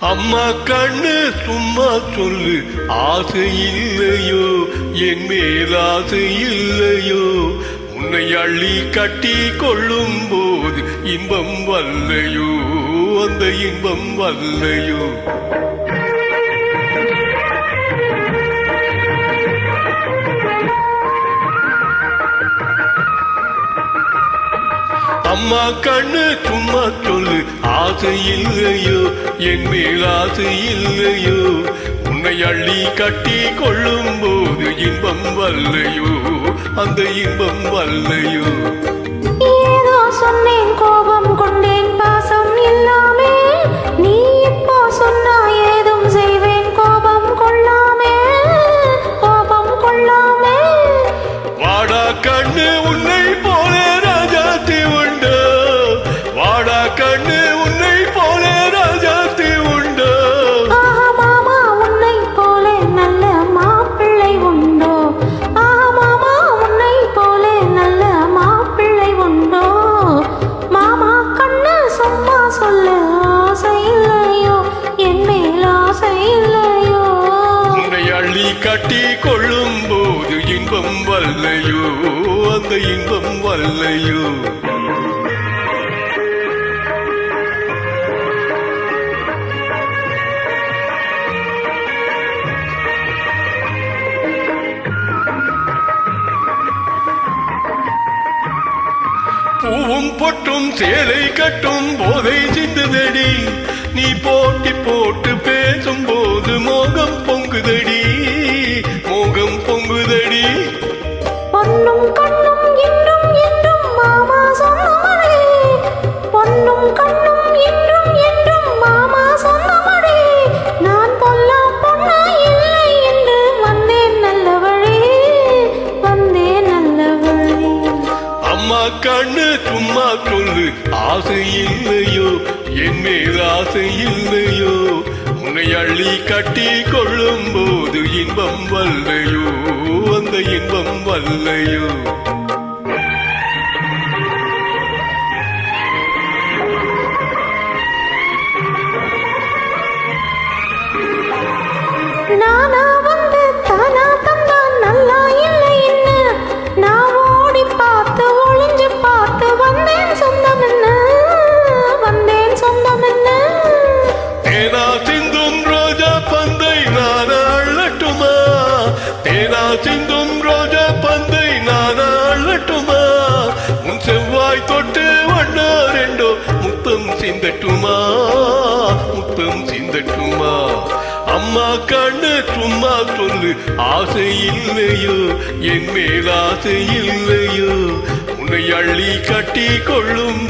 அம்மா கண்ணு சும்மா சொல்லு, ஆசை இல்லையோ என் மேல் ஆசை இல்லையோ, உன்னை அள்ளி கட்டி கொள்ளும் போது இன்பம் வல்லையோ, அந்த இன்பம் வல்லையோ. அம்மா கண்ணு சும்மா சொல்லு, ஆசை இல்லையோ என் மேல் ஆசை இல்லையோ, உன்னை அள்ளி கட்டி கொள்ளும் போது இன்பம் வல்லையோ, அந்த இன்பம் வல்லையோ. ஏதோ சொன்னேன், கோபம் கொண்டேன், பாசம் இல்லாமே, நீ இப்போ சொன்னா ஏதும் செய்வேன், கோபம் கொள்ளாமே, கோபம் கொள்ளாமே. வாடா கண்ணு உன்னை போல ராஜாத்தி உண்டு, வாடா கண்ணு உன்னை போல ராஜாத்தி உண்டு. ஆஹா மாமா உன்னை போல நல்ல மாப்பிள்ளை உண்டோ, ஆஹா மாமா உன்னை போல நல்ல மாப்பிள்ளை உண்டோ. மாமா கண்ணு சும்மா சொல்ல, ஆசை இல்லையோ என் மேல் ஆசை இல்லையோ, உன்னை அள்ளி கட்டி கொள்ளும் போது இன்பம் வல்லையோ, அந்த இன்பம் வல்லையோ. பூவும் பொட்டும் சேலை கட்டும் போதை சிந்துதடி, நீ போட்டி போட்டு பேசும் போது மோகம் பொங்குதடி, மோகம் பொங்குதடி. பொன்னும் கண்ணும் என்றும் என்றும் மாமா சொன்னபடி, பொன்னும் கண்ணும் என்றும் என்றும் மாமா சொன்னபடி, நான் பொல்லா பொண்ணா இல்லை என்று வந்தேன் நல்ல வழி, வந்தேன் நல்ல வழி. அம்மா கண்ணு சும்மா சொல்லு, ஆசை இல்லையோ என் மேல் ஆசை இல்லையோ, உன்னை அள்ளி கட்டி கொள்ளும் போது இன்பம் வல்லையோ, அந்த இன்பம் வல்லையோ. நானா வந்து தானா தந்தான் நல்லா இல்லை என்ன, நான் ஓடி பார்த்து ஒளிஞ்சு பார்த்து வந்தேன் சொந்தம் என்ன, வந்தேன் சொந்தம் என்ன. தேனா சிந்தும் ரோஜா பந்தை நான் அள்ளட்டுமா, தேனா சிந்தும் ரோஜா பந்தை நான் அள்ளட்டுமா, உன் செவ்வாய் தொட்டு வண்ணா ரெண்டோ முத்தம் சிந்தட்டுமா, முத்தம் சிந்தட்டுமா. அம்மா கண்ணு சும்மா சொல்லு, ஆசை இல்லையோ என் மேல் ஆசை இல்லையோ, உன்னை அள்ளி கட்டி கொள்ளும்